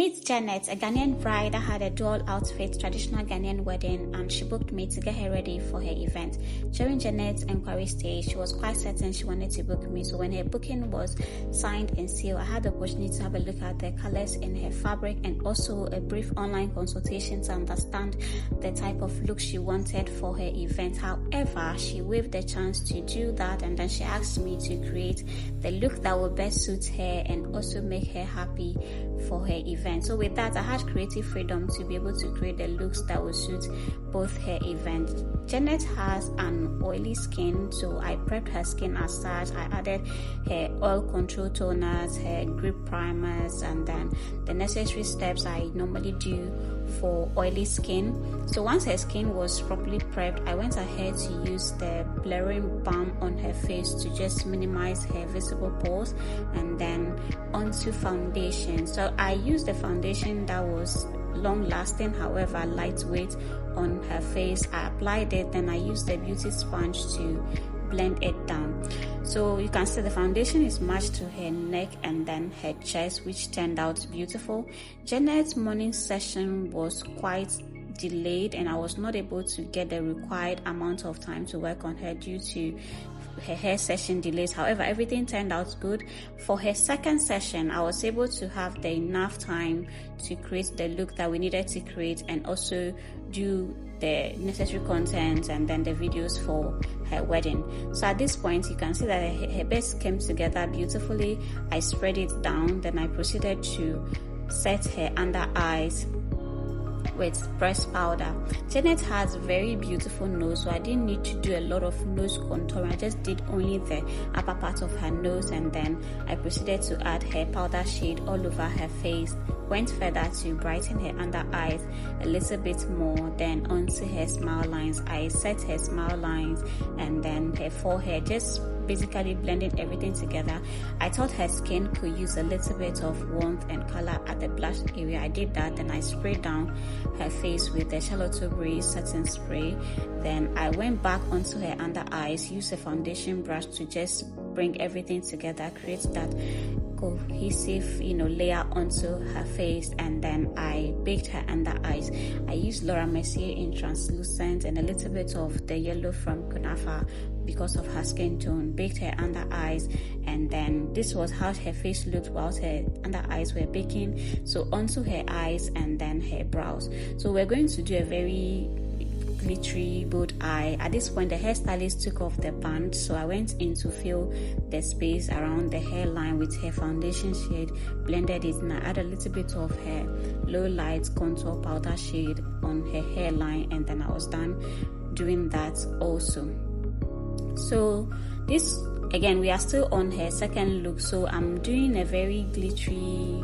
Meet Janet, a Ghanaian bride that had a dual outfit, traditional Ghanaian wedding, and she booked me to get her ready for her event. During Janet's inquiry stage, she was quite certain she wanted to book me. So when her booking was signed and sealed, I had the opportunity to have a look at the colors in her fabric and also a brief online consultation to understand the type of look she wanted for her event. However, she waived the chance to do that, and then she asked me to create the look that would best suit her and also make her happy for her event. So with that, I had creative freedom to be able to create the looks that would suit both her event. Janet has an oily skin, so I prepped her skin as such. I added her oil control toners, her grip primers, and then the necessary steps I normally do for oily skin. So once her skin was properly prepped, I went ahead to use the blurring balm on her face to just minimize her visible pores, and then onto foundation. So I used the foundation that was long lasting, however lightweight on her face. I applied it, then I used the beauty sponge to blend it down. So you can see the foundation is matched to her neck and then her chest, which turned out beautiful. Janet's morning session was quite delayed and I was not able to get the required amount of time to work on her due to her hair session delays. However, everything turned out good. For her second session, I was able to have the enough time to create the look that we needed to create and also do the necessary content and then the videos for her wedding. So at this point, you can see that her base came together beautifully. I spread it down, then I proceeded to set her under eyes with pressed powder. Janet has very beautiful nose, so I didn't need to do a lot of nose contour. I just did only the upper part of her nose, and then I proceeded to add her powder shade all over her face. Went further to brighten her under eyes a little bit more, then onto her smile lines. I set her smile lines and then her forehead, just basically blending everything together. I thought her skin could use a little bit of warmth and color at the blush area. I did that, then I sprayed down her face with the Charlotte Tilbury setting spray. Then I went back onto her under eyes, used a foundation brush to just bring everything together, create that cohesive layer onto her face, and then I baked her under eyes. I used Laura Mercier in translucent and a little bit of the yellow from Kunafa because of her skin tone. Baked her under eyes, and then this was how her face looked whilst her under eyes were baking. So onto her eyes and then her brows. So we're going to do a very glittery bold eye. At this point, the hairstylist took off the band, so I went in to fill the space around the hairline with her foundation shade, blended it, and I added a little bit of her low light contour powder shade on her hairline, and then I was done doing that also. So this, again, we are still on her second look, so I'm doing a very glittery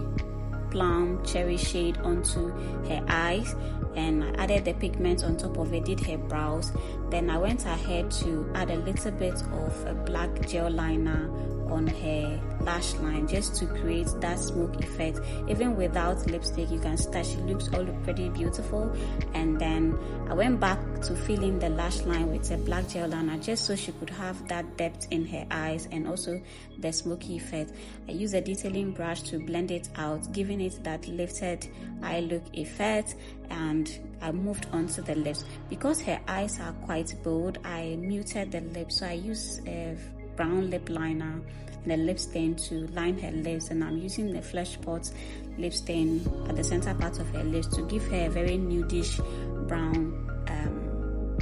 plum cherry shade onto her eyes, and I added the pigment on top of it, did her brows. Then I went ahead to add a little bit of a black gel liner on her lash line just to create that smoke effect. Even without lipstick, you can see that she looks all pretty beautiful. And then I went back to fill in the lash line with a black gel liner just so she could have that depth in her eyes and also the smoky effect. I used a detailing brush to blend it out, giving it that lifted eye look effect, and I moved on to the lips. Because her eyes are quite bold, I muted the lips, so I used a brown lip liner and a lip stain to line her lips, and I'm using the Flesh Pot lip stain at the center part of her lips to give her a very nudish brown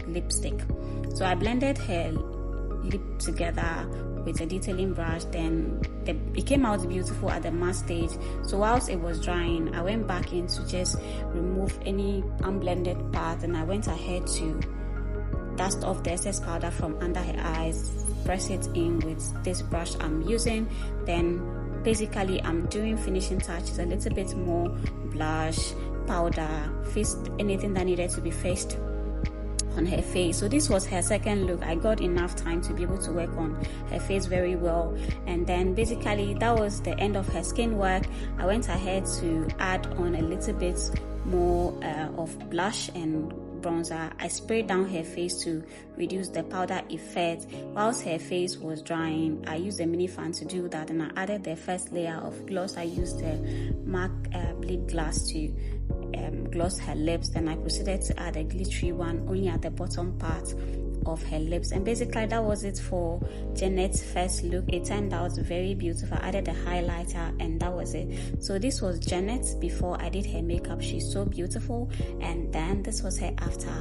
lipstick. So I blended her lip together with a detailing brush, then it came out beautiful at the matte stage. So whilst it was drying, I went back in to just remove any unblended part, and I went ahead to dust off the excess powder from under her eyes, press it in with this brush I'm using. Then basically I'm doing finishing touches, a little bit more blush, powder, fixed anything that needed to be fixed on her face. So this was her second look. I got enough time to be able to work on her face very well, and then basically that was the end of her skin work. I went ahead to add on a little bit more of blush and bronzer. I sprayed down her face to reduce the powder effect. Whilst her face was drying, I used a mini fan to do that, and I added the first layer of gloss. I used the MAC Bleed Glass to gloss her lips. Then I proceeded to add a glittery one only at the bottom part of her lips, and basically that was it for Janet's first look. It turned out very beautiful. I added a highlighter, and that was it. So this was Janet before I did her makeup. She's so beautiful. And then this was her after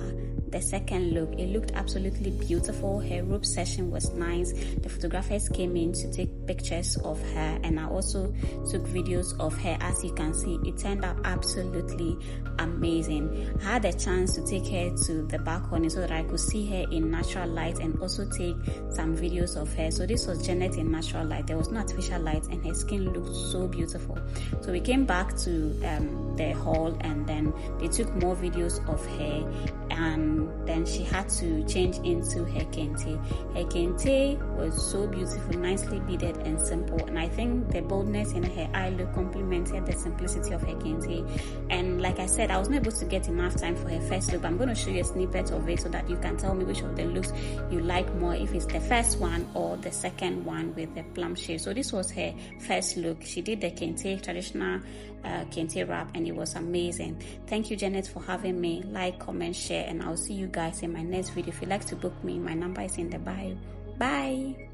the second look. It looked absolutely beautiful. Her robe session was nice. The photographers came in to take pictures of her, and I also took videos of her. As you can see, it turned out absolutely amazing. I had a chance to take her to the balcony so that I could see her in natural light and also take some videos of her. So this was Janet in natural light. There was no artificial light, and her skin looked so beautiful. So we came back to the hall, and then they took more videos of her, and then she had to change into her kente. Her kente was so beautiful, nicely beaded and simple, and I think the boldness in her eye look complemented the simplicity of her kente. And like I said, I was not able to get enough time for her first look, but I'm going to show you a snippet of it so that you can tell me which of the looks you like more, if it's the first one or the second one with the plum shade. So this was her first look. She did the kente, traditional kente wrap, and it was amazing. Thank you, Janet, for having me. Like, comment, share, and I'll see you guys in my next video. If you'd like to book me, my number is in the bio. Bye.